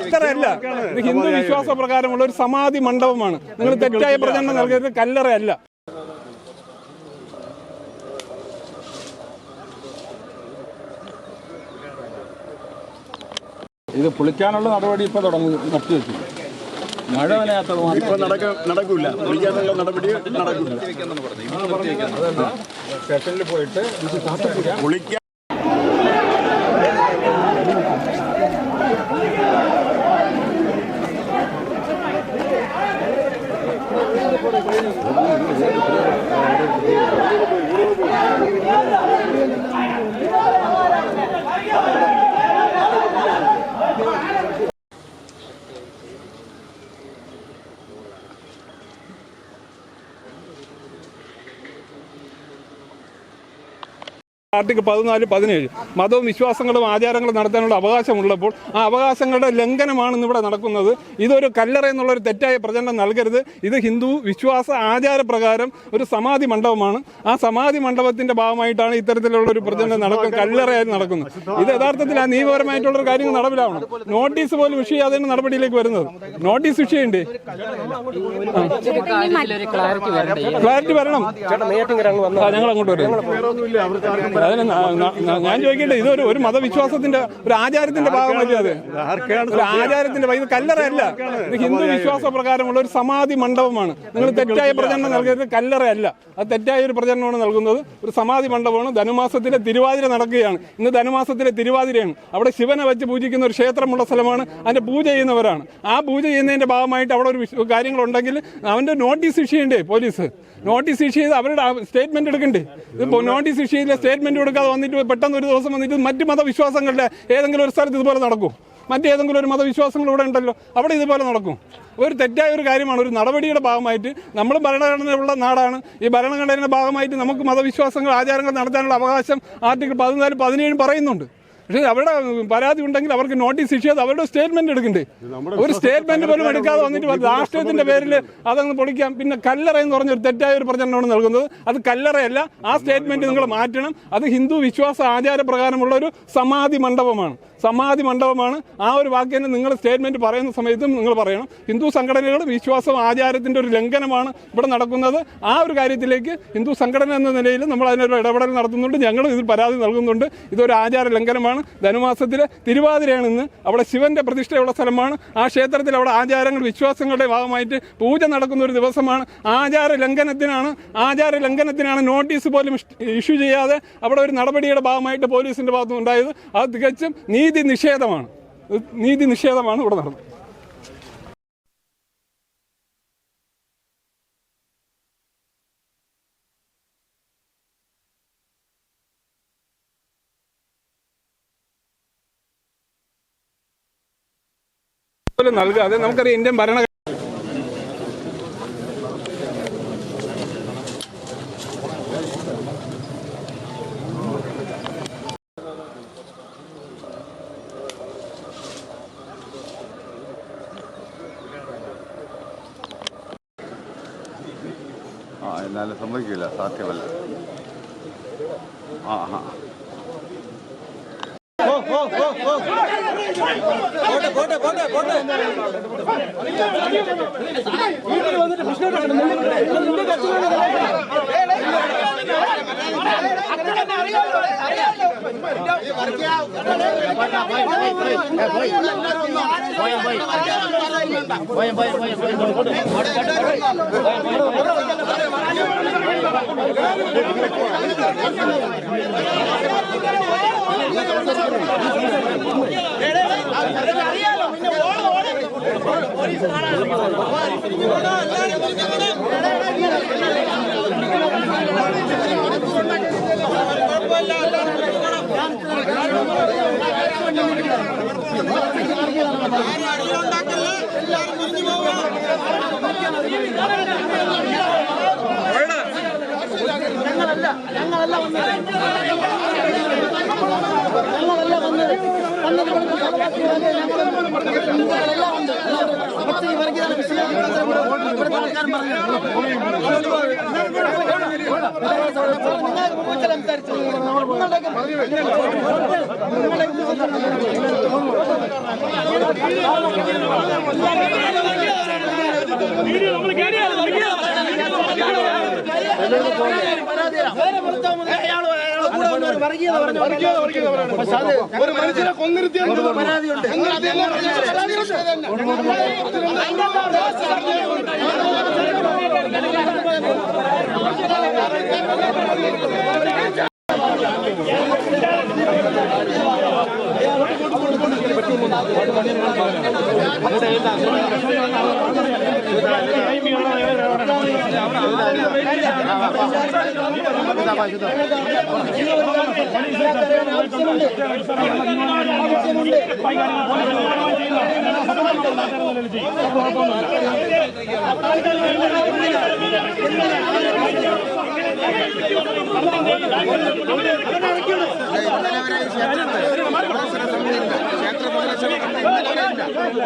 കല്ലറയല്ല, ഇത് ഹിന്ദു വിശ്വാസ പ്രകാരമുള്ള ഒരു സമാധി മണ്ഡപമാണ്. നിങ്ങൾ തെറ്റായ പ്രചരണം നൽകിയത് കല്ലറയല്ല. ഇത് പൊളിക്കാനുള്ള നടപടി ഇപ്പോൾ നിർത്തിവെച്ചു. മഴ നനയാത്തത് നടക്കൂല, പൊളിക്കാനുള്ള നടപടി നടക്കില്ല. സ്റ്റേഷനിൽ പോയിട്ട് പൊളിക്കാൻ ആർട്ടിക്കിൾ 14, 17 മതവും വിശ്വാസങ്ങളും ആചാരങ്ങളും നടത്താനുള്ള അവകാശമുള്ളപ്പോൾ ആ അവകാശങ്ങളുടെ ലംഘനമാണ് ഇവിടെ നടക്കുന്നത്. ഇതൊരു കല്ലറ എന്നുള്ളൊരു തെറ്റായ പ്രചരണം നൽകരുത്. ഇത് ഹിന്ദു വിശ്വാസ ആചാരപ്രകാരം ഒരു സമാധി മണ്ഡപമാണ്. ആ സമാധി മണ്ഡപത്തിന്റെ ഭാഗമായിട്ടാണ് ഇത്തരത്തിലുള്ള ഒരു പ്രചരണം നടക്കുന്നത്, കല്ലറയായി നടക്കുന്നത്. ഇത് യഥാർത്ഥത്തിൽ ആ നിയമപരമായിട്ടുള്ള കാര്യങ്ങൾ നടപ്പിലാവണം. നോട്ടീസ് പോലും ഇഷ്യൂ ചെയ്യാതെയാണ് നടപടിയിലേക്ക് വരുന്നത്. നോട്ടീസ് ഇഷ്യൂ ചെയ്യണ്ടേ? ക്ലാരിറ്റി വരണം. ഞങ്ങൾ അങ്ങോട്ട് വരും. ഞാൻ ചോദിക്കട്ടെ, ഇതൊരു ഒരു മതവിശ്വാസത്തിന്റെ ഒരു ആചാരത്തിന്റെ ഭാഗമല്ലേ? അത് ഒരു ആചാരത്തിന്റെ ഇത് കല്ലറയല്ല, ഇത് ഹിന്ദു വിശ്വാസ പ്രകാരമുള്ള ഒരു സമാധി മണ്ഡപമാണ്. നിങ്ങൾ തെറ്റായ പ്രചരണം നൽകിയത് കല്ലറയല്ല, അത് തെറ്റായ ഒരു പ്രചരണമാണ് നൽകുന്നത്. ഒരു സമാധി മണ്ഡപമാണ്. ധനുമാസത്തിലെ തിരുവാതിര നടക്കുകയാണ്. ഇന്ന് ധനുമാസത്തിലെ തിരുവാതിരയാണ്. അവിടെ ശിവനെ വെച്ച് പൂജിക്കുന്ന ഒരു ക്ഷേത്രമുള്ള സ്ഥലമാണ്. അതിന്റെ പൂജ ചെയ്യുന്നവരാണ്. ആ പൂജ ചെയ്യുന്നതിന്റെ ഭാഗമായിട്ട് അവിടെ ഒരു കാര്യങ്ങളുണ്ടെങ്കിൽ അവന്റെ നോട്ടീസ് ഇഷ്യൂ ചെയ്യണ്ടേ? പോലീസ് നോട്ടീസ് ഇഷ്യൂ ചെയ്ത് അവരുടെ സ്റ്റേറ്റ്മെന്റ് എടുക്കണ്ടേ? ഇപ്പോൾ നോട്ടീസ് ഇഷ്യൂ ചെയ്ത സ്റ്റേറ്റ്മെന്റ് കൊടുക്കാതെ വന്നിട്ട് പെട്ടെന്ന് ഒരു ദിവസം വന്നിട്ട് മറ്റ് മതവിശ്വാസങ്ങളുടെ ഏതെങ്കിലും ഒരു സ്ഥലത്ത് ഇതുപോലെ നടക്കും? മറ്റേതെങ്കിലും ഒരു മതവിശ്വാസങ്ങൾ ഇവിടെ ഉണ്ടല്ലോ, അവിടെ ഇതുപോലെ നടക്കും? ഒരു തെറ്റായ ഒരു കാര്യമാണ്. ഒരു നടപടിയുടെ ഭാഗമായിട്ട് നമ്മൾ ഭരണഘടനയുള്ള നാടാണ്. ഈ ഭരണഘടനയുടെ ഭാഗമായിട്ട് നമുക്ക് മതവിശ്വാസങ്ങൾ ആചാരങ്ങൾ നടത്താനുള്ള അവകാശം ആർട്ടിക്കിൾ 14, 17 പറയുന്നുണ്ട്. പക്ഷേ അവരുടെ പരാതി ഉണ്ടെങ്കിൽ അവർക്ക് നോട്ടീസ് ഇഷ്യൂ ചെയ്ത് അവരുടെ സ്റ്റേറ്റ്മെന്റ് എടുക്കണ്ടേ? ഒരു സ്റ്റേറ്റ്മെന്റ് പോലും എടുക്കാതെ വന്നിട്ട് രാഷ്ട്രീയത്തിന്റെ പേരിൽ അതങ്ങ് പൊളിക്കാം. പിന്നെ കല്ലറ എന്ന് പറഞ്ഞൊരു തെറ്റായ ഒരു പ്രചരണമാണ് നൽകുന്നത്. അത് കല്ലറയല്ല. ആ സ്റ്റേറ്റ്മെന്റ് നിങ്ങൾ മാറ്റണം. അത് ഹിന്ദു വിശ്വാസ ആചാരപ്രകാരമുള്ള ഒരു സമാധി മണ്ഡപമാണ്. സമാധി മണ്ഡപമാണ്. ആ ഒരു വാക്കിനെ നിങ്ങൾ സ്റ്റേറ്റ്മെന്റ് പറയുന്ന സമയത്തും നിങ്ങൾ പറയണം. ഹിന്ദു സംഘടനകളും വിശ്വാസവും ആചാരത്തിന്റെ ഒരു ലംഘനമാണ് ഇവിടെ നടക്കുന്നത്. ആ ഒരു കാര്യത്തിലേക്ക് ഹിന്ദു സംഘടന എന്ന നിലയിൽ നമ്മൾ അതിനൊരു ഇടപെടൽ നടത്തുന്നുണ്ട്. ഞങ്ങൾ ഇതിൽ പരാതി നൽകുന്നുണ്ട്. ഇതൊരു ആചാര ലംഘനമാണ്. ധനുമാസത്തിലെ തിരുവാതിരയാണ് ഇന്ന്. അവിടെ ശിവന്റെ പ്രതിഷ്ഠയുള്ള സ്ഥലമാണ്. ആ ക്ഷേത്രത്തിൽ അവിടെ ആചാരങ്ങൾ വിശ്വാസങ്ങളുടെ ഭാഗമായിട്ട് പൂജ നടക്കുന്ന ഒരു ദിവസമാണ്. ആചാര ലംഘനത്തിനാണ് നോട്ടീസ് പോലും ഇഷ്യൂ ചെയ്യാതെ അവിടെ ഒരു നടപടിയുടെ ഭാഗമായിട്ട് പോലീസിന്റെ ഭാഗത്തും ഉണ്ടായത്. അത് തികച്ചും നീതി നിഷേധമാണ് ഇവിടെ നടന്നത്. നൽകാതെ നമുക്കറിയാം ഇന്ത്യൻ ഭരണ എന്നാലും സമ്മതിക്കില്ല, സാധ്യമല്ല. സംസാരിച്ചു ഒരു മനുഷ്യനെ കൊന്നിരുത്തിയാണ് പരാതിയുണ്ട്.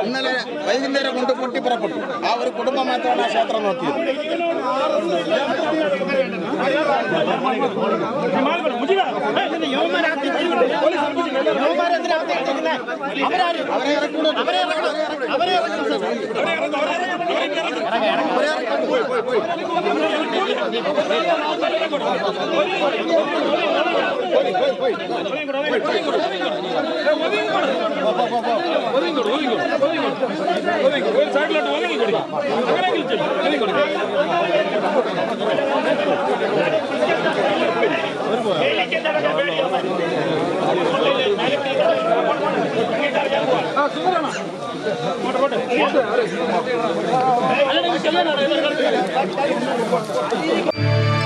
ഇന്നലെ വൈകുന്നേരം കൊണ്ട് പൊട്ടിപ്പുറപ്പെട്ടു. ആ ഒരു കുടുംബം മാത്രമാണ് ആ ക്ഷേത്രം നോക്കിയത്. ആ